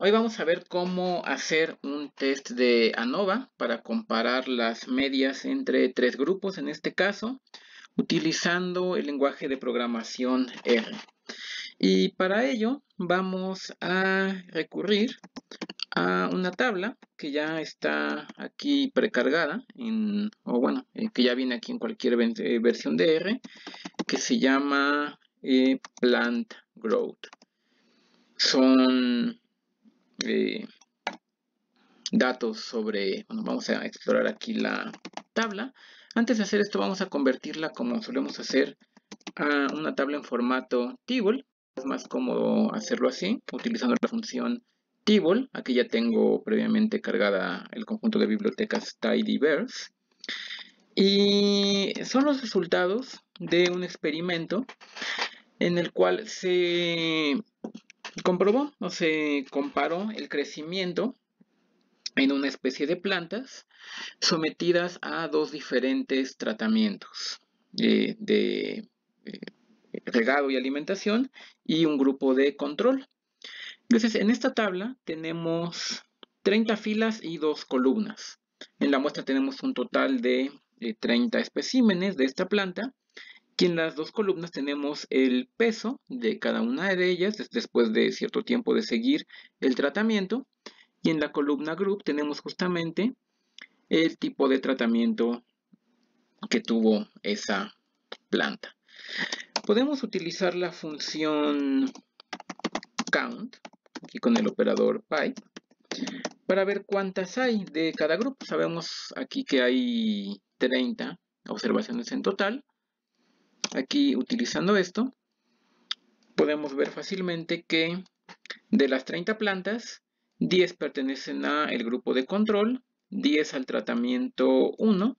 Hoy vamos a ver cómo hacer un test de ANOVA para comparar las medias entre tres grupos, en este caso, utilizando el lenguaje de programación R. Y para ello vamos a recurrir a una tabla que ya está aquí precargada, que ya viene aquí en cualquier versión de R, que se llama Plant Growth. Son datos sobre, vamos a explorar aquí la tabla. Antes de hacer esto vamos a convertirla, como solemos hacer, a una tabla en formato table. Es más cómodo hacerlo así, utilizando la función table. Aquí ya tengo previamente cargada el conjunto de bibliotecas tidyverse. Y son los resultados de un experimento en el cual se comprobó o se comparó el crecimiento en una especie de plantas sometidas a dos diferentes tratamientos de regado y alimentación y un grupo de control. Entonces, en esta tabla tenemos 30 filas y 2 columnas. En la muestra tenemos un total de 30 especímenes de esta planta. Y en las dos columnas tenemos el peso de cada una de ellas después de cierto tiempo de seguir el tratamiento. Y en la columna group tenemos justamente el tipo de tratamiento que tuvo esa planta. Podemos utilizar la función count, aquí con el operador pi, para ver cuántas hay de cada grupo. Sabemos aquí que hay 30 observaciones en total. Aquí, utilizando esto, podemos ver fácilmente que de las 30 plantas, 10 pertenecen al grupo de control, 10 al tratamiento 1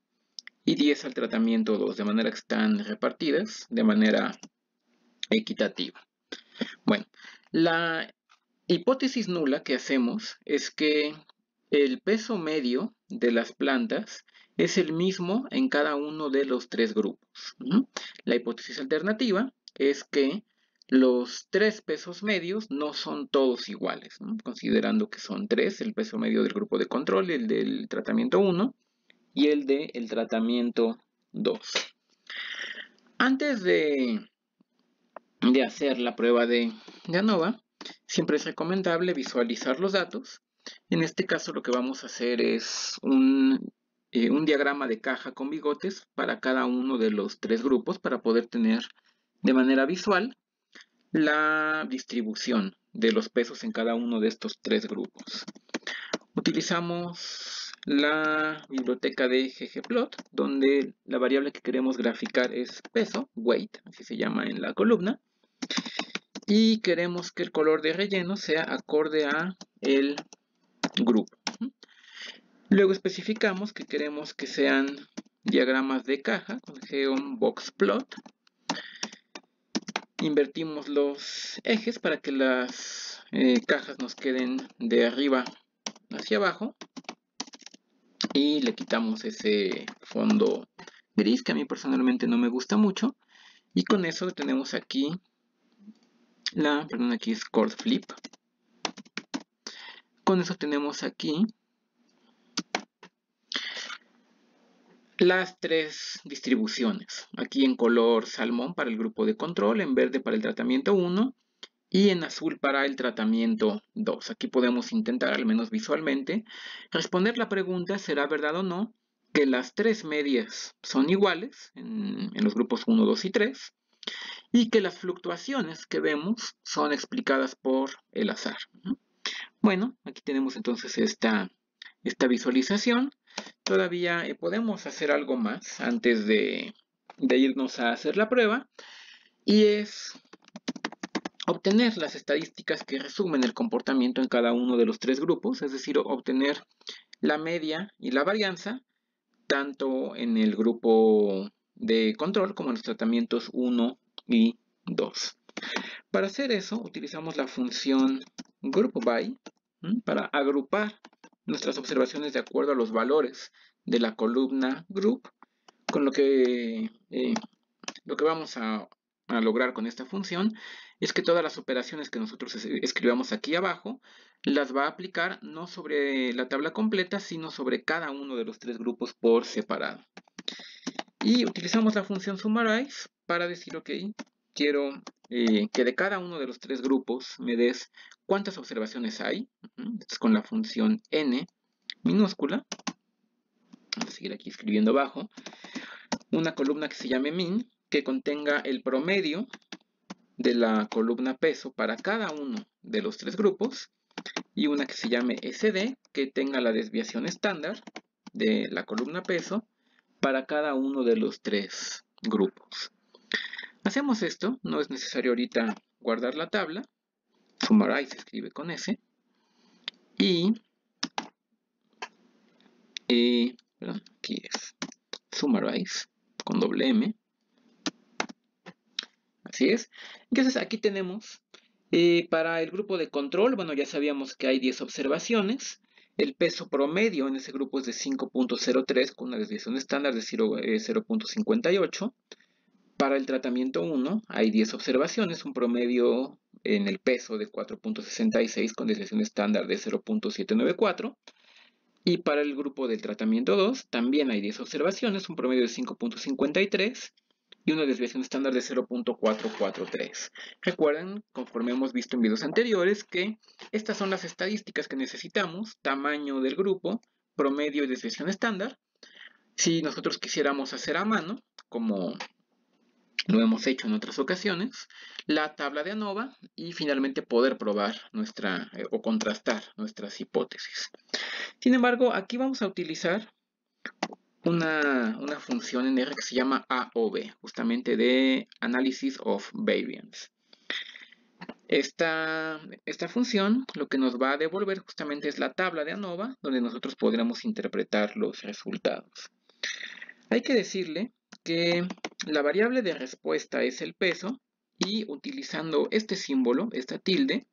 y 10 al tratamiento 2, de manera que están repartidas de manera equitativa. Bueno, la hipótesis nula que hacemos es que el peso medio de las plantas es el mismo en cada uno de los tres grupos. La hipótesis alternativa es que los tres pesos medios no son todos iguales, considerando que son tres: el peso medio del grupo de control, el del tratamiento 1 y el del tratamiento 2. Antes de hacer la prueba de ANOVA, siempre es recomendable visualizar los datos. En este caso lo que vamos a hacer es un diagrama de caja con bigotes para cada uno de los tres grupos, para poder tener de manera visual la distribución de los pesos en cada uno de estos tres grupos. Utilizamos la biblioteca de ggplot, donde la variable que queremos graficar es peso, weight, así se llama en la columna, y queremos que el color de relleno sea acorde a el grupo. Luego especificamos que queremos que sean diagramas de caja con geonboxplot. Invertimos los ejes para que las cajas nos queden de arriba hacia abajo, y le quitamos ese fondo gris que a mí personalmente no me gusta mucho, y con eso tenemos aquí aquí es chord flip. Con eso tenemos aquí las tres distribuciones. Aquí en color salmón para el grupo de control, en verde para el tratamiento 1 y en azul para el tratamiento 2. Aquí podemos intentar, al menos visualmente, responder la pregunta: ¿será verdad o no que las tres medias son iguales en los grupos 1, 2 y 3? Y que las fluctuaciones que vemos son explicadas por el azar. Bueno, aquí tenemos entonces esta visualización. Todavía podemos hacer algo más antes de irnos a hacer la prueba, y es obtener las estadísticas que resumen el comportamiento en cada uno de los tres grupos, es decir, obtener la media y la varianza tanto en el grupo de control como en los tratamientos 1 y 2. Para hacer eso utilizamos la función groupBy para agrupar nuestras observaciones de acuerdo a los valores de la columna group, con lo que vamos a a lograr con esta función es que todas las operaciones que nosotros escribamos aquí abajo las va a aplicar no sobre la tabla completa, sino sobre cada uno de los tres grupos por separado. Y utilizamos la función summarize para decir, ok, quiero que de cada uno de los tres grupos me des cuántas observaciones hay. Esto es con la función n minúscula. Vamos a seguir aquí escribiendo abajo. Una columna que se llame min, que contenga el promedio de la columna peso para cada uno de los tres grupos. Y una que se llame sd, que tenga la desviación estándar de la columna peso para cada uno de los tres grupos. Hacemos esto, no es necesario ahorita guardar la tabla. Summarize se escribe con S. Y perdón, aquí es summarize con doble M. Así es. Entonces aquí tenemos para el grupo de control, bueno, ya sabíamos que hay 10 observaciones. El peso promedio en ese grupo es de 5.03 con una desviación estándar de 0.58. Para el tratamiento 1 hay 10 observaciones, un promedio en el peso de 4.66 con desviación estándar de 0.794. Y para el grupo del tratamiento 2 también hay 10 observaciones, un promedio de 5.53 y una desviación estándar de 0.443. Recuerden, conforme hemos visto en videos anteriores, que estas son las estadísticas que necesitamos: tamaño del grupo, promedio y desviación estándar. Si nosotros quisiéramos hacer a mano, como lo hemos hecho en otras ocasiones, la tabla de ANOVA y finalmente poder probar o contrastar nuestras hipótesis. Sin embargo, aquí vamos a utilizar una función en R que se llama AOV, justamente de Analysis of Variance. Esta función lo que nos va a devolver justamente es la tabla de ANOVA, donde nosotros podremos interpretar los resultados. Hay que decirle que la variable de respuesta es el peso, y utilizando este símbolo, esta tilde,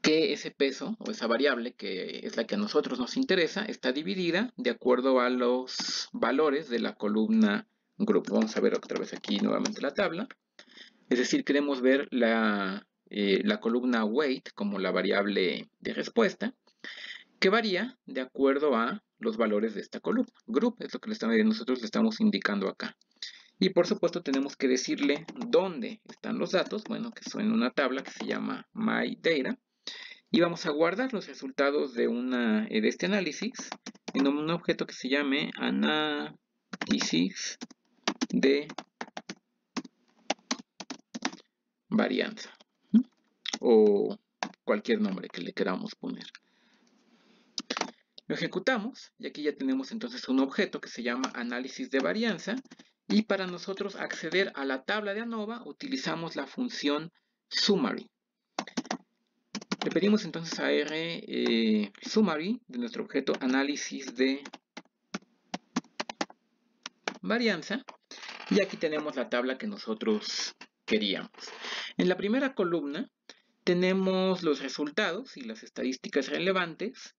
que ese peso o esa variable, que es la que a nosotros nos interesa, está dividida de acuerdo a los valores de la columna grupo. Vamos a ver otra vez aquí nuevamente la tabla. Es decir, queremos ver la columna weight como la variable de respuesta, que varía de acuerdo a los valores de esta columna. Group es lo que nosotros le estamos indicando acá. Y por supuesto tenemos que decirle dónde están los datos, bueno, que son en una tabla que se llama MyData. Y vamos a guardar los resultados de este análisis en un objeto que se llame análisis de varianza, o cualquier nombre que le queramos poner. Lo ejecutamos y aquí ya tenemos entonces un objeto que se llama análisis de varianza, y para nosotros acceder a la tabla de ANOVA utilizamos la función summary. Le pedimos entonces a R summary de nuestro objeto análisis de varianza, y aquí tenemos la tabla que nosotros queríamos. En la primera columna tenemos los resultados y las estadísticas relevantes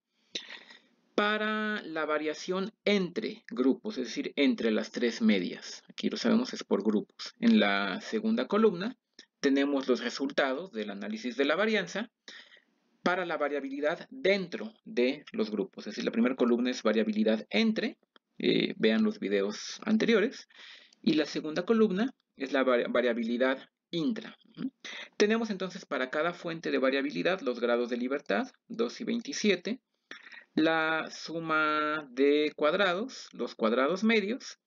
para la variación entre grupos, es decir, entre las tres medias. Aquí lo sabemos, es por grupos. En la segunda columna tenemos los resultados del análisis de la varianza para la variabilidad dentro de los grupos. Es decir, la primera columna es variabilidad entre, vean los videos anteriores, y la segunda columna es la variabilidad intra. Tenemos entonces para cada fuente de variabilidad los grados de libertad, 2 y 27, la suma de cuadrados, los cuadrados medios,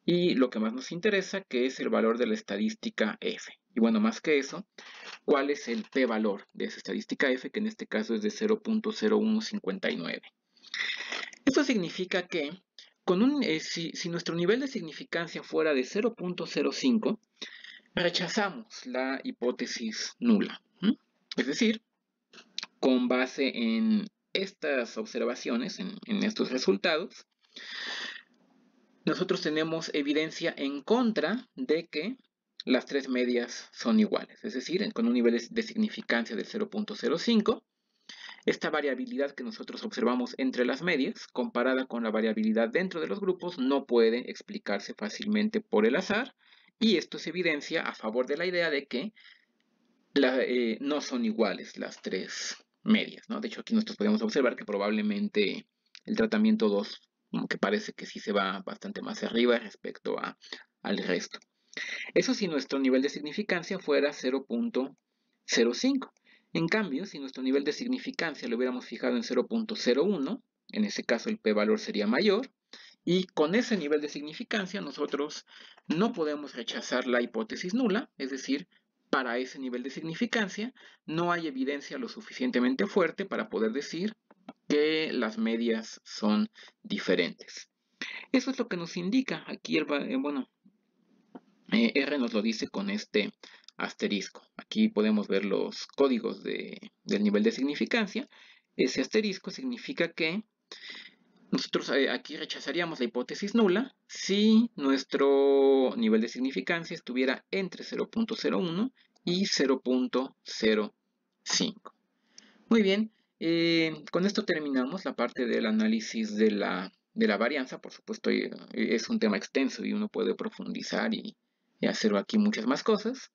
y lo que más nos interesa, que es el valor de la estadística F. Y bueno, más que eso, ¿cuál es el p-valor de esa estadística F? Que en este caso es de 0.0159. Esto significa que si nuestro nivel de significancia fuera de 0.05, rechazamos la hipótesis nula. Es decir, con base en estas observaciones, en estos resultados, nosotros tenemos evidencia en contra de que las tres medias son iguales. Es decir, con un nivel de significancia de 0.05, esta variabilidad que nosotros observamos entre las medias, comparada con la variabilidad dentro de los grupos, no puede explicarse fácilmente por el azar, Y esto se evidencia a favor de la idea de que no son iguales las tres medias, ¿no? De hecho, aquí nosotros podemos observar que probablemente el tratamiento 2, como que parece que sí se va bastante más arriba respecto al resto. Eso si nuestro nivel de significancia fuera 0.05. En cambio, si nuestro nivel de significancia lo hubiéramos fijado en 0.01, en ese caso el p-valor sería mayor, y con ese nivel de significancia nosotros no podemos rechazar la hipótesis nula, es decir, para ese nivel de significancia no hay evidencia lo suficientemente fuerte para poder decir que las medias son diferentes. Eso es lo que nos indica aquí R nos lo dice con este asterisco. Aquí podemos ver los códigos del nivel de significancia. Ese asterisco significa que nosotros aquí rechazaríamos la hipótesis nula si nuestro nivel de significancia estuviera entre 0.01 y 0.05. Muy bien, con esto terminamos la parte del análisis de la varianza. Por supuesto, es un tema extenso y uno puede profundizar y hacer aquí muchas más cosas.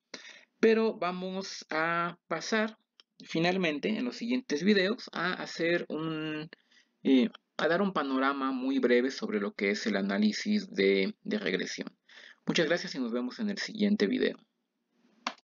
Pero vamos a pasar finalmente en los siguientes videos a hacer a dar un panorama muy breve sobre lo que es el análisis de regresión. Muchas gracias y nos vemos en el siguiente video.